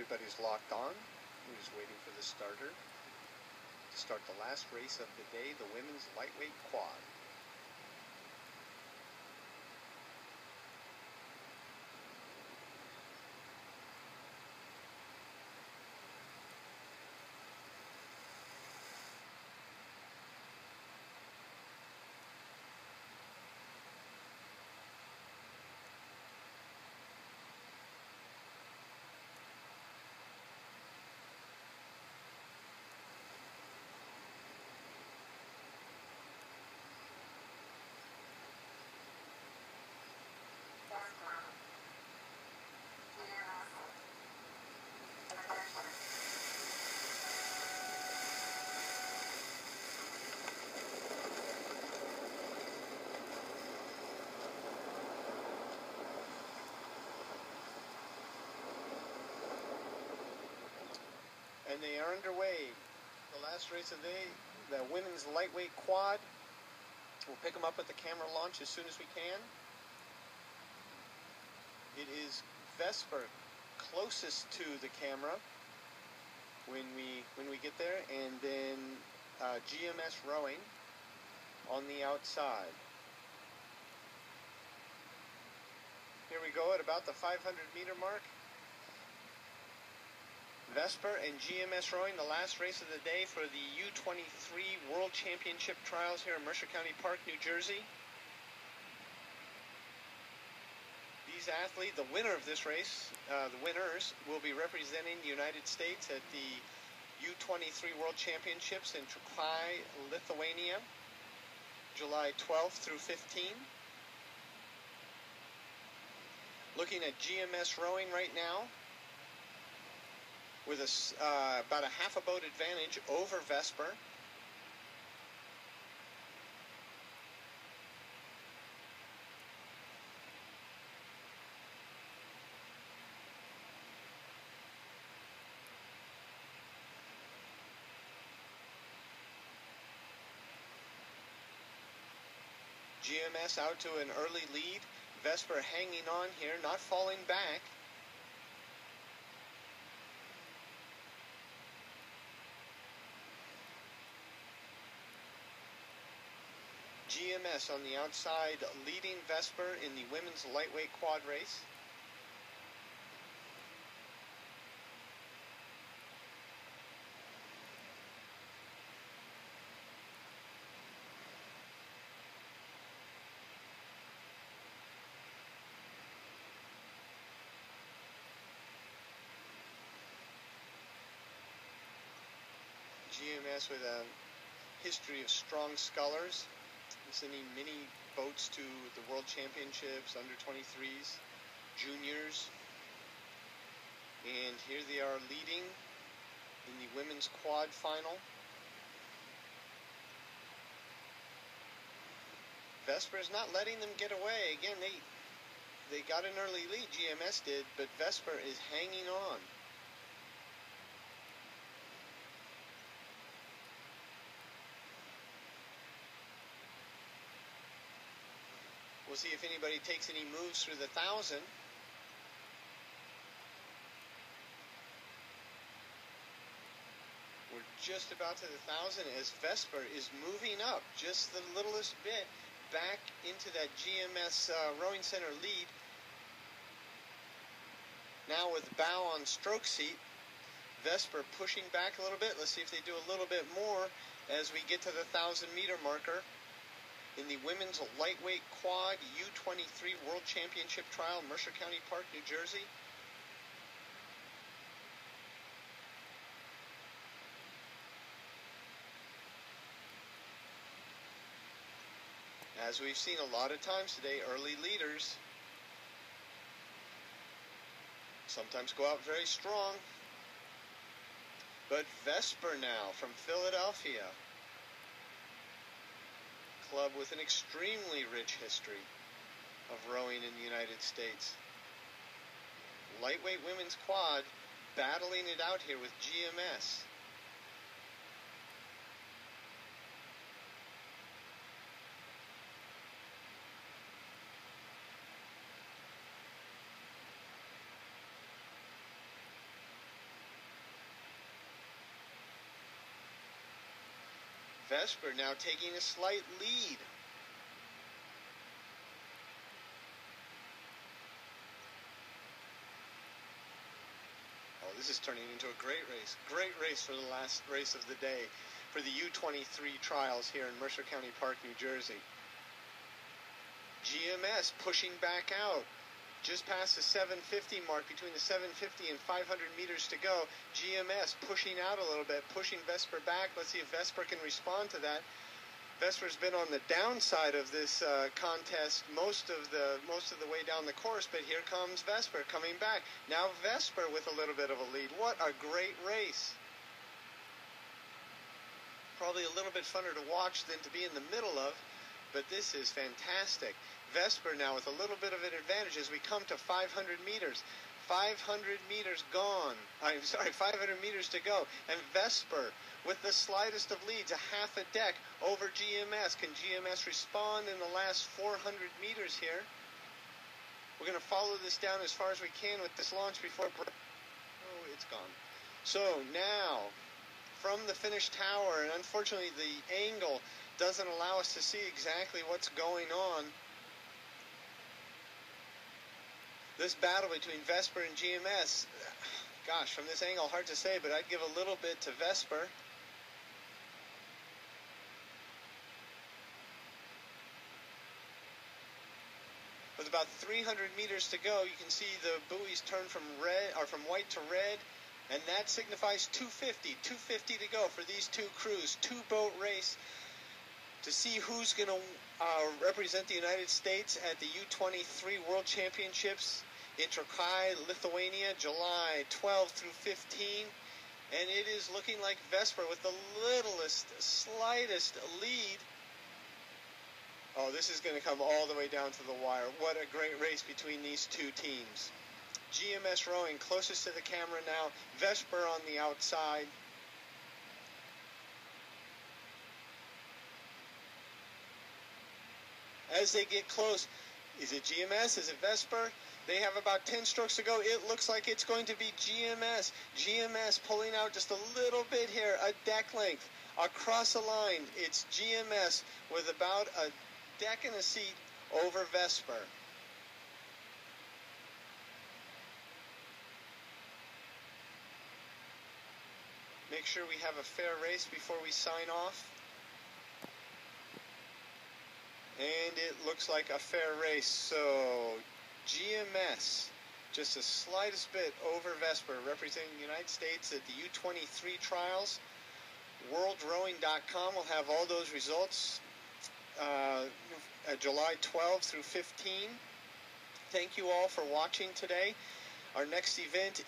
Everybody's locked on. We're just waiting for the starter to start the last race of the day, the women's lightweight quad. And they are underway. The last race of the day, the women's lightweight quad. We'll pick them up at the camera launch as soon as we can. It is Vesper closest to the camera when we get there, and then GMS Rowing on the outside. Here we go at about the 500-meter mark. Vesper and GMS Rowing, the last race of the day for the U23 World Championship trials here in Mercer County Park, New Jersey. These athletes, the winner of this race, the winners, will be representing the United States at the U23 World Championships in Trakai, Lithuania, July 12th through 15. Looking at GMS Rowing right now, with about a half a boat advantage over Vesper. GMS out to an early lead. Vesper hanging on here, not falling back. GMS on the outside leading Vesper in the women's lightweight quad race. GMS with a history of strong scullers, sending many boats to the World Championships, under 23s, juniors. And here they are leading in the women's quad final. Vesper is not letting them get away. Again, they got an early lead, GMS did, but Vesper is hanging on. We'll see if anybody takes any moves through the 1,000. We're just about to the 1,000 as Vesper is moving up just the littlest bit back into that GMS Rowing Center lead. Now with bow on stroke seat, Vesper pushing back a little bit. Let's see if they do a little bit more as we get to the 1,000-meter marker. In the women's lightweight quad U23 World Championship trial, Mercer County Park, New Jersey. As we've seen a lot of times today, early leaders sometimes go out very strong. But Vesper now from Philadelphia, club with an extremely rich history of rowing in the United States. Lightweight women's quad battling it out here with GMS. Vesper now taking a slight lead. Oh, this is turning into a great race. Great race for the last race of the day for the U23 trials here in Mercer County Park, New Jersey. GMS pushing back out. Just past the 750 mark, between the 750 and 500 meters to go. GMS pushing out a little bit, pushing Vesper back. Let's see if Vesper can respond to that. Vesper's been on the downside of this contest most of the way down the course, but here comes Vesper coming back. Now Vesper with a little bit of a lead. What a great race. Probably a little bit funner to watch than to be in the middle of, but this is fantastic. Vesper now with a little bit of an advantage as we come to 500 meters. 500 meters gone. 500 meters to go. And Vesper with the slightest of leads, a half a deck over GMS. Can GMS respond in the last 400 meters here? We're going to follow this down as far as we can with this launch before break. Oh, it's gone. So now, from the finish tower, and unfortunately the angle doesn't allow us to see exactly what's going on. This battle between Vesper and GMS, gosh, from this angle, hard to say, but I'd give a little bit to Vesper. With about 300 meters to go, you can see the buoys turn from white to red, and that signifies 250 to go for these two crews. Two-boat race to see who's going to represent the United States at the U23 World Championships in Trakai, Lithuania, July 12 through 15. And it is looking like Vesper with the slightest lead. Oh, this is going to come all the way down to the wire. What a great race between these two teams. GMS Rowing closest to the camera now. Vesper on the outside. As they get close, is it GMS? Is it Vesper? They have about 10 strokes to go. It looks like it's going to be GMS. GMS pulling out just a little bit here, a deck length. Across the line, it's GMS with about a deck and a seat over Vesper. Make sure we have a fair race before we sign off. And it looks like a fair race. So GMS just the slightest bit over Vesper, representing the United States at the U23 trials. WorldRowing.com will have all those results at July 12 through 15. Thank you all for watching today. Our next event